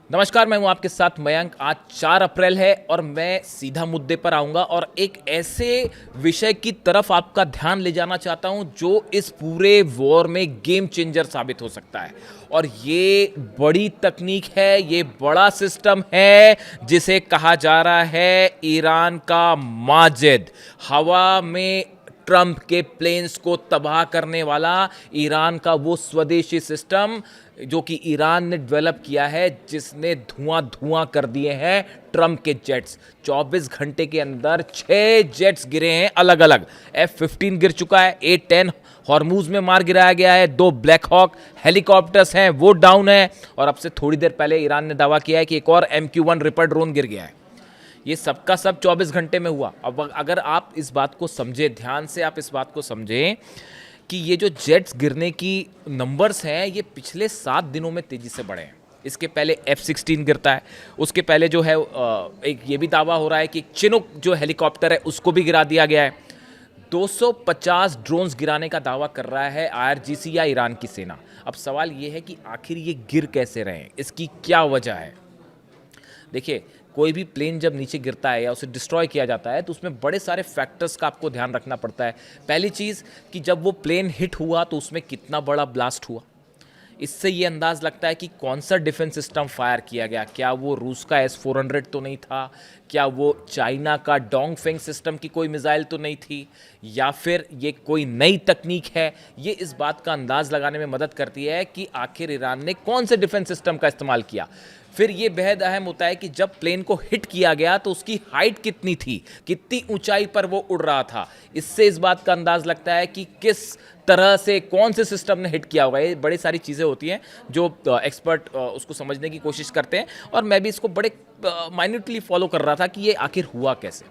नमस्कार, मैं हूं आपके साथ मयंक। आज 4 अप्रैल है और मैं सीधा मुद्दे पर आऊंगा और एक ऐसे विषय की तरफ आपका ध्यान ले जाना चाहता हूं जो इस पूरे वॉर में गेम चेंजर साबित हो सकता है। और ये बड़ी तकनीक है, ये बड़ा सिस्टम है जिसे कहा जा रहा है ईरान का माजिद। हवा में ट्रंप के प्लेन्स को तबाह करने वाला ईरान का वो स्वदेशी सिस्टम जो कि ईरान ने डेवलप किया है, जिसने धुआं धुआं कर दिए हैं ट्रंप के जेट्स। 24 घंटे के अंदर 6 जेट्स गिरे हैं अलग अलग। F-15 गिर चुका है, A-10 हॉर्मूज में मार गिराया गया है, 2 ब्लैक हॉक हेलीकॉप्टर्स हैं वो डाउन है, और अब से थोड़ी देर पहले ईरान ने दावा किया है कि एक और MQ-1 रिपर ड्रोन गिर गया है। ये सबका सब 24 घंटे में हुआ। अब अगर आप इस बात को समझें, ध्यान से आप इस बात को समझें कि ये जो जेट्स गिरने की नंबर्स हैं ये पिछले 7 दिनों में तेज़ी से बढ़े हैं। इसके पहले F-16 गिरता है, उसके पहले जो है एक ये भी दावा हो रहा है कि चिनूक जो हेलीकॉप्टर है उसको भी गिरा दिया गया है। 250 ड्रोन्स गिराने का दावा कर रहा है IRGC या ईरान की सेना। अब सवाल ये है कि आखिर ये गिर कैसे रहे हैं, इसकी क्या वजह है। देखिए, कोई भी प्लेन जब नीचे गिरता है या उसे डिस्ट्रॉय किया जाता है तो उसमें बड़े सारे फैक्टर्स का आपको ध्यान रखना पड़ता है। पहली चीज़ कि जब वो प्लेन हिट हुआ तो उसमें कितना बड़ा ब्लास्ट हुआ। इससे ये अंदाज़ लगता है कि कौन सा डिफेंस सिस्टम फायर किया गया। क्या वो रूस का S-400 तो नहीं था, क्या वो चाइना का डोंगफेंग सिस्टम की कोई मिसाइल तो नहीं थी, या फिर ये कोई नई तकनीक है। ये इस बात का अंदाज़ लगाने में मदद करती है कि आखिर ईरान ने कौन से डिफेंस सिस्टम का इस्तेमाल किया। फिर ये बेहद अहम होता है कि जब प्लेन को हिट किया गया तो उसकी हाइट कितनी थी, कितनी ऊंचाई पर वो उड़ रहा था। इससे इस बात का अंदाज लगता है कि किस तरह से कौन से सिस्टम ने हिट किया होगा। ये बड़ी सारी चीज़ें होती हैं जो एक्सपर्ट उसको समझने की कोशिश करते हैं, और मैं भी इसको बड़े माइन्यूटली फॉलो कर रहा था कि ये आखिर हुआ कैसे।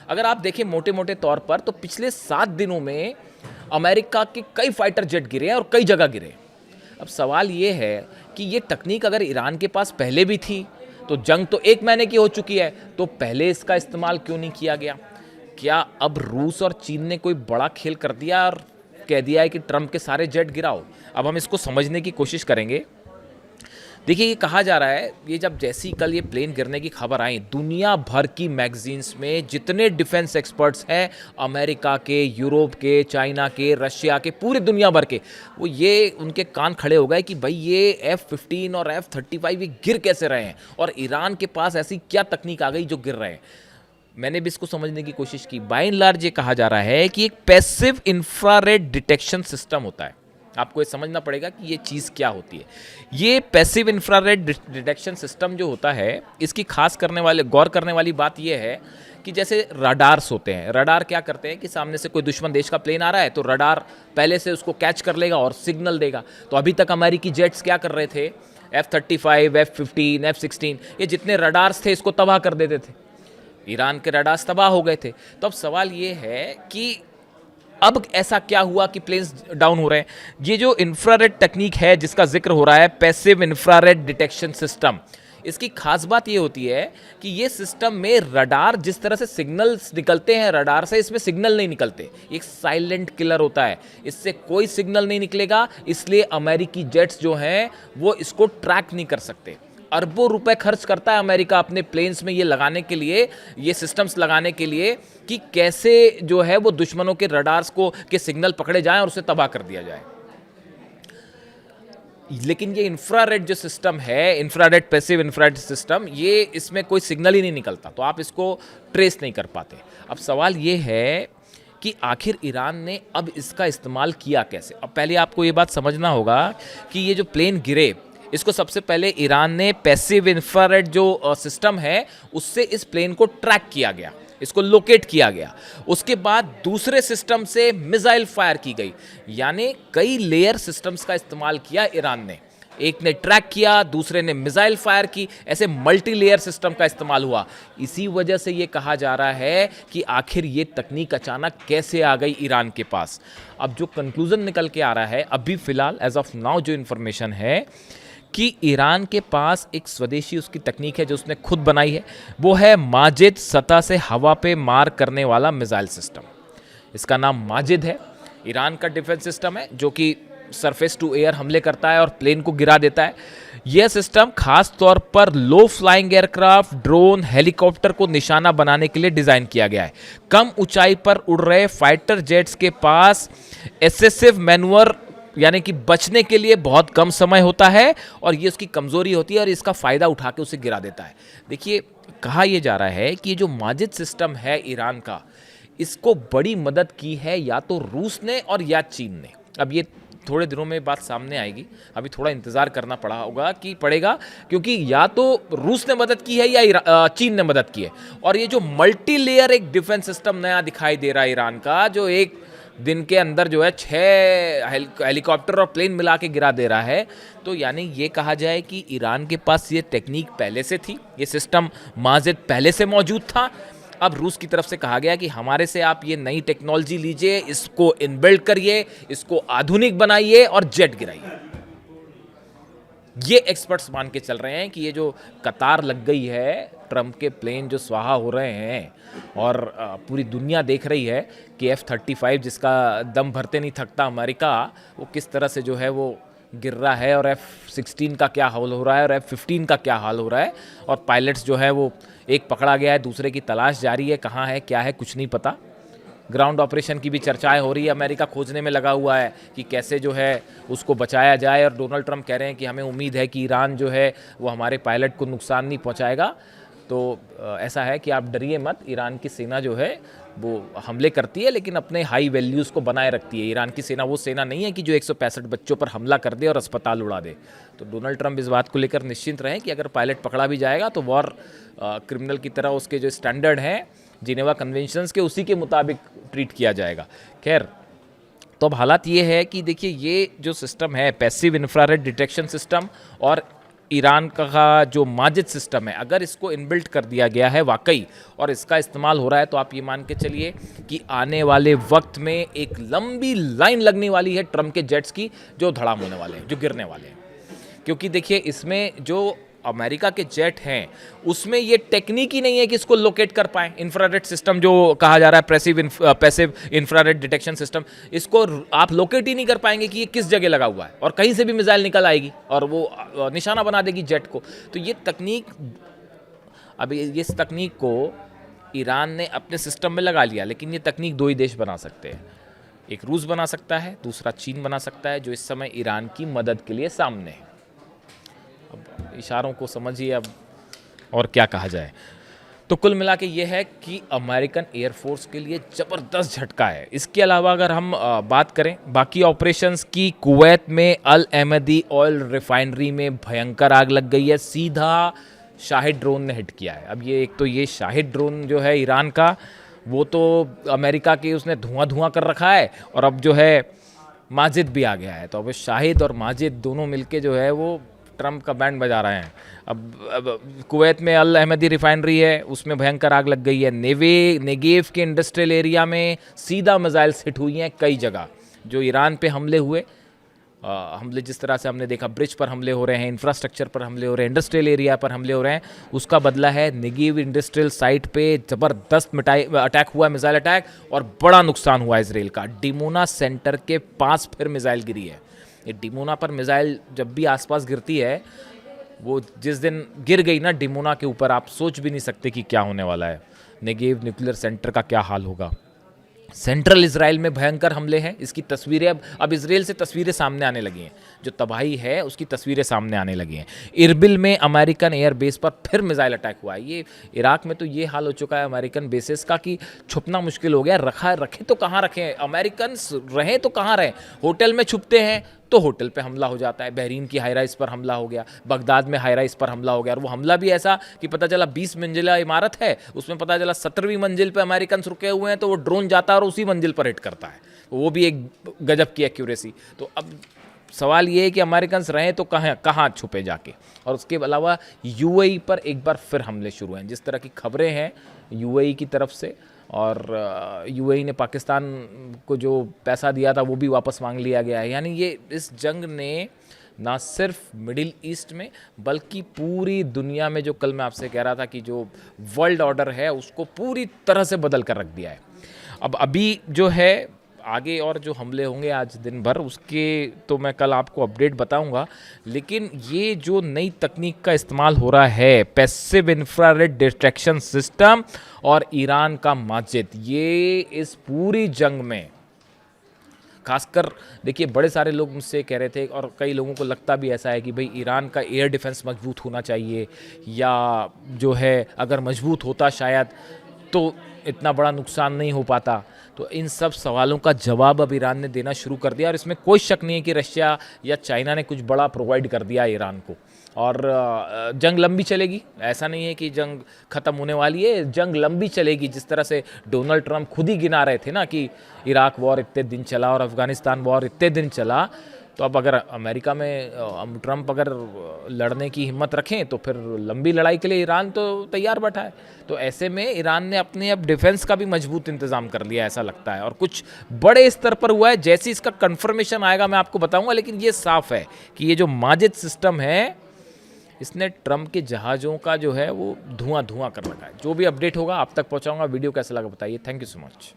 अगर आप देखें मोटे मोटे तौर पर तो पिछले 7 दिनों में अमेरिका के कई फाइटर जेट गिरे हैं और कई जगह गिरे हैं। अब सवाल ये है कि ये तकनीक अगर ईरान के पास पहले भी थी तो जंग तो 1 महीने की हो चुकी है, तो पहले इसका इस्तेमाल क्यों नहीं किया गया। क्या अब रूस और चीन ने कोई बड़ा खेल कर दिया और कह दिया है कि ट्रंप के सारे जेट गिराओ। अब हम इसको समझने की कोशिश करेंगे। देखिए, ये कहा जा रहा है, ये जब जैसी कल ये प्लेन गिरने की खबर आई, दुनिया भर की मैगजीन्स में जितने डिफेंस एक्सपर्ट्स हैं, अमेरिका के, यूरोप के, चाइना के, रशिया के, पूरी दुनिया भर के, वो ये उनके कान खड़े हो गए कि भाई ये F-15 और F-35 ये गिर कैसे रहे हैं, और ईरान के पास ऐसी क्या तकनीक आ गई जो गिर रहे हैं। मैंने भी इसको समझने की कोशिश की। बाय एंड लार्ज ये कहा जा रहा है कि एक पैसिव इंफ्रारेड डिटेक्शन सिस्टम होता है। आपको ये समझना पड़ेगा कि ये चीज़ क्या होती है। ये पैसिव इंफ्रारेड डिटेक्शन सिस्टम जो होता है, इसकी गौर करने वाली बात ये है कि जैसे रडार्स होते हैं। रडार क्या करते हैं कि सामने से कोई दुश्मन देश का प्लेन आ रहा है तो रडार पहले से उसको कैच कर लेगा और सिग्नल देगा। तो अभी तक अमेरिकी जेट्स क्या कर रहे थे, F-35, F-15, F-16, ये जितने रडार्स थे इसको तबाह कर देते थे। ईरान के रडार्स तबाह हो गए थे। तो अब सवाल ये है कि अब ऐसा क्या हुआ कि प्लेन्स डाउन हो रहे हैं। ये जो इंफ्रारेड टेक्निक है जिसका जिक्र हो रहा है, पैसिव इंफ्रारेड डिटेक्शन सिस्टम, इसकी खास बात ये होती है कि ये सिस्टम में रडार जिस तरह से सिग्नल्स निकलते हैं रडार से, इसमें सिग्नल नहीं निकलते। एक साइलेंट किलर होता है, इससे कोई सिग्नल नहीं निकलेगा। इसलिए अमेरिकी जेट्स जो हैं वो इसको ट्रैक नहीं कर सकते। अरबों रुपए खर्च करता है अमेरिका अपने प्लेन्स में ये लगाने के लिए, ये सिस्टम्स लगाने के लिए कि कैसे जो है वो दुश्मनों के रडार्स के सिग्नल पकड़े जाएं और उसे तबाह कर दिया जाए। लेकिन ये इंफ्रारेड जो सिस्टम है, इंफ्रारेड पैसिव इंफ्रारेड सिस्टम, ये इसमें कोई सिग्नल ही नहीं निकलता, तो आप इसको ट्रेस नहीं कर पाते। अब सवाल ये है कि आखिर ईरान ने अब इसका इस्तेमाल किया कैसे। अब पहले आपको ये बात समझना होगा कि ये जो प्लेन गिरे, इसको सबसे पहले ईरान ने पैसिव इंफ्रारेड जो सिस्टम है उससे इस प्लेन को ट्रैक किया गया, इसको लोकेट किया गया। उसके बाद दूसरे सिस्टम से मिसाइल फायर की गई, यानी कई लेयर सिस्टम्स का इस्तेमाल किया ईरान ने। एक ने ट्रैक किया, दूसरे ने मिसाइल फायर की, ऐसे मल्टी लेयर सिस्टम का इस्तेमाल हुआ। इसी वजह से ये कहा जा रहा है कि आखिर ये तकनीक अचानक कैसे आ गई ईरान के पास। अब जो कंक्लूजन निकल के आ रहा है अभी फिलहाल एज ऑफ नाउ जो इन्फॉर्मेशन है कि ईरान के पास एक स्वदेशी उसकी तकनीक है जो उसने खुद बनाई है, वो है माजिद सतह से हवा पे मार करने वाला मिसाइल सिस्टम। इसका नाम माजिद है। ईरान का डिफेंस सिस्टम है जो कि सरफेस टू एयर हमले करता है और प्लेन को गिरा देता है। यह सिस्टम खास तौर पर लो फ्लाइंग एयरक्राफ्ट, ड्रोन, हेलीकॉप्टर को निशाना बनाने के लिए डिजाइन किया गया है। कम ऊंचाई पर उड़ रहे फाइटर जेट्स के पास एक्सेसिव मैन्युवर यानी कि बचने के लिए बहुत कम समय होता है और ये उसकी कमजोरी होती है और इसका फायदा उठा के उसे गिरा देता है। देखिए, कहा यह जा रहा है कि ये जो माजिद सिस्टम है ईरान का, इसको बड़ी मदद की है या तो रूस ने और या चीन ने। अब ये थोड़े दिनों में बात सामने आएगी, अभी थोड़ा इंतजार करना पड़ेगा क्योंकि या तो रूस ने मदद की है या चीन ने मदद की है। और ये जो मल्टी लेयर एक डिफेंस सिस्टम नया दिखाई दे रहा है ईरान का, जो एक दिन के अंदर जो है 6 हेलीकॉप्टर और प्लेन मिला के गिरा दे रहा है, तो यानी ये कहा जाए कि ईरान के पास ये टेक्निक पहले से थी, ये सिस्टम माजिद पहले से मौजूद था। अब रूस की तरफ से कहा गया कि हमारे से आप ये नई टेक्नोलॉजी लीजिए, इसको इनबिल्ड करिए, इसको आधुनिक बनाइए और जेट गिराइए। ये एक्सपर्ट्स मान के चल रहे हैं कि ये जो कतार लग गई है, ट्रंप के प्लेन जो स्वाहा हो रहे हैं और पूरी दुनिया देख रही है कि F-35 जिसका दम भरते नहीं थकता अमेरिका, वो किस तरह से जो है वो गिर रहा है और F-16 का क्या हाल हो रहा है और F-15 का क्या हाल हो रहा है। और पायलट्स जो है वो एक पकड़ा गया है, दूसरे की तलाश जारी है, कहाँ है क्या है कुछ नहीं पता। ग्राउंड ऑपरेशन की भी चर्चाएं हो रही है, अमेरिका खोजने में लगा हुआ है कि कैसे जो है उसको बचाया जाए। और डोनाल्ड ट्रंप कह रहे हैं कि हमें उम्मीद है कि ईरान जो है वो हमारे पायलट को नुकसान नहीं पहुंचाएगा। तो ऐसा है कि आप डरिए मत, ईरान की सेना जो है वो हमले करती है लेकिन अपने हाई वैल्यूज़ को बनाए रखती है। ईरान की सेना वो सेना नहीं है कि जो 165 बच्चों पर हमला कर दे और अस्पताल उड़ा दे। तो डोनाल्ड ट्रंप इस बात को लेकर निश्चिंत रहें कि अगर पायलट पकड़ा भी जाएगा तो वॉर क्रिमिनल की तरह उसके जो स्टैंडर्ड हैं जिनेवा कन्वेंशंस के, उसी के मुताबिक ट्रीट किया जाएगा। खैर, तो अब हालात ये है कि देखिए, ये जो सिस्टम है पैसिव इंफ्रारेड डिटेक्शन सिस्टम और ईरान का जो माजिद सिस्टम है, अगर इसको इनबिल्ट कर दिया गया है वाकई और इसका इस्तेमाल हो रहा है, तो आप ये मान के चलिए कि आने वाले वक्त में एक लंबी लाइन लगने वाली है ट्रंप के जेट्स की, जो धड़ाम होने वाले हैं, जो गिरने वाले हैं। क्योंकि देखिए, इसमें जो अमेरिका के जेट हैं उसमें ये टेक्निक ही नहीं है कि इसको लोकेट कर पाएं। इंफ्रारेड सिस्टम जो कहा जा रहा है, पैसिव इंफ्रारेड डिटेक्शन सिस्टम, इसको आप लोकेट ही नहीं कर पाएंगे कि ये किस जगह लगा हुआ है और कहीं से भी मिसाइल निकल आएगी और वो निशाना बना देगी जेट को। तो ये तकनीक, अभी इस तकनीक को ईरान ने अपने सिस्टम में लगा लिया, लेकिन ये तकनीक 2 ही देश बना सकते हैं। एक रूस बना सकता है, दूसरा चीन बना सकता है, जो इस समय ईरान की मदद के लिए सामने है। अब इशारों को समझिए अब और क्या कहा जाए। तो कुल मिला के ये है कि अमेरिकन एयरफोर्स के लिए ज़बरदस्त झटका है। इसके अलावा अगर हम बात करें बाकी ऑपरेशंस की, कुवैत में अल अहमदी ऑयल रिफाइनरी में भयंकर आग लग गई है, सीधा शाहिद ड्रोन ने हिट किया है। अब ये एक तो ये शाहिद ड्रोन जो है ईरान का, वो तो अमेरिका की उसने धुआं कर रखा है और अब जो है माजिद भी आ गया है। तो अब शाहिद और माजिद दोनों मिलके जो है वो ट्रंप का बैंड बजा रहे हैं। अब कुवैत में अल अहमदी रिफाइनरी है, उसमें भयंकर आग लग गई है। नेगेव के इंडस्ट्रियल एरिया में सीधा मिसाइल्स हिट हुई हैं कई जगह। जो ईरान पे हमले हुए, हमले जिस तरह से हमने देखा, ब्रिज पर हमले हो रहे हैं, इंफ्रास्ट्रक्चर पर हमले हो रहे हैं, इंडस्ट्रियल एरिया पर हमले हो रहे हैं, उसका बदला है नेगेव इंडस्ट्रियल साइट पे ज़बरदस्त अटैक हुआ, मिसाइल अटैक, और बड़ा नुकसान हुआ इसराइल का। डिमोना सेंटर के पास फिर मिसाइल गिरी है। ये डिमोना पर मिसाइल जब भी आसपास गिरती है, वो जिस दिन गिर गई ना डिमोना के ऊपर, आप सोच भी नहीं सकते कि क्या होने वाला है। नेगेव न्यूक्लियर सेंटर का क्या हाल होगा। सेंट्रल इजराइल में भयंकर हमले हैं, इसकी तस्वीरें अब इजराइल से तस्वीरें सामने आने लगी हैं, जो तबाही है उसकी तस्वीरें सामने आने लगी हैं। इरबिल में अमेरिकन एयर बेस पर फिर मिसाइल अटैक हुआ है। ये इराक में तो ये हाल हो चुका है अमेरिकन बेसेस का कि छुपना मुश्किल हो गया। रखें तो कहाँ रखें, अमेरिकन रहें तो कहाँ रहें। होटल में छुपते हैं तो होटल पे हमला हो जाता है। बहरीन की हाई राइज पर हमला हो गया, बगदाद में हाई राइज पर हमला हो गया, और वो हमला भी ऐसा कि पता चला 20 मंजिला इमारत है, उसमें पता चला 17वीं मंजिल पे अमेरिकन रुके हुए हैं, तो वो ड्रोन जाता है और उसी मंजिल पर हिट करता है। वो भी एक गजब की एक्यूरेसी। तो अब सवाल ये है कि अमेरिकन रहें तो कहाँ छुपे जाके। और उसके अलावा यूएई पर एक बार फिर हमले शुरू हैं, जिस तरह की खबरें हैं यूएई की तरफ से, और यूएई ने पाकिस्तान को जो पैसा दिया था वो भी वापस मांग लिया गया है। यानी ये इस जंग ने ना सिर्फ मिडिल ईस्ट में बल्कि पूरी दुनिया में, जो कल मैं आपसे कह रहा था कि जो वर्ल्ड ऑर्डर है उसको पूरी तरह से बदल कर रख दिया है। अब अभी जो है आगे और जो हमले होंगे आज दिन भर उसके तो मैं कल आपको अपडेट बताऊंगा। लेकिन ये जो नई तकनीक का इस्तेमाल हो रहा है, पैसिव इंफ्रारेड डिटेक्शन सिस्टम और ईरान का माजिद, ये इस पूरी जंग में खासकर देखिए, बड़े सारे लोग मुझसे कह रहे थे और कई लोगों को लगता भी ऐसा है कि भाई ईरान का एयर डिफेंस मजबूत होना चाहिए, या जो है अगर मजबूत होता शायद तो इतना बड़ा नुकसान नहीं हो पाता। तो इन सब सवालों का जवाब अब ईरान ने देना शुरू कर दिया और इसमें कोई शक नहीं है कि रशिया या चाइना ने कुछ बड़ा प्रोवाइड कर दिया ईरान को। और जंग लंबी चलेगी, ऐसा नहीं है कि जंग ख़त्म होने वाली है, जंग लंबी चलेगी। जिस तरह से डोनाल्ड ट्रंप खुद ही गिना रहे थे ना कि इराक वॉर इतने दिन चला और अफ़गानिस्तान वॉर इतने दिन चला, तो अब अगर अमेरिका में ट्रंप अगर लड़ने की हिम्मत रखें तो फिर लंबी लड़ाई के लिए ईरान तो तैयार बैठा है। तो ऐसे में ईरान ने अपने अब डिफेंस का भी मजबूत इंतजाम कर लिया ऐसा लगता है, और कुछ बड़े स्तर पर हुआ है। जैसे इसका कंफर्मेशन आएगा मैं आपको बताऊंगा, लेकिन ये साफ है कि ये जो माजिद सिस्टम है इसने ट्रंप के जहाज़ों का जो है वो धुआं धुआं कर रखा है। जो भी अपडेट होगा आप तक पहुंचाऊंगा। वीडियो कैसा लगा बताइए। Thank you so much.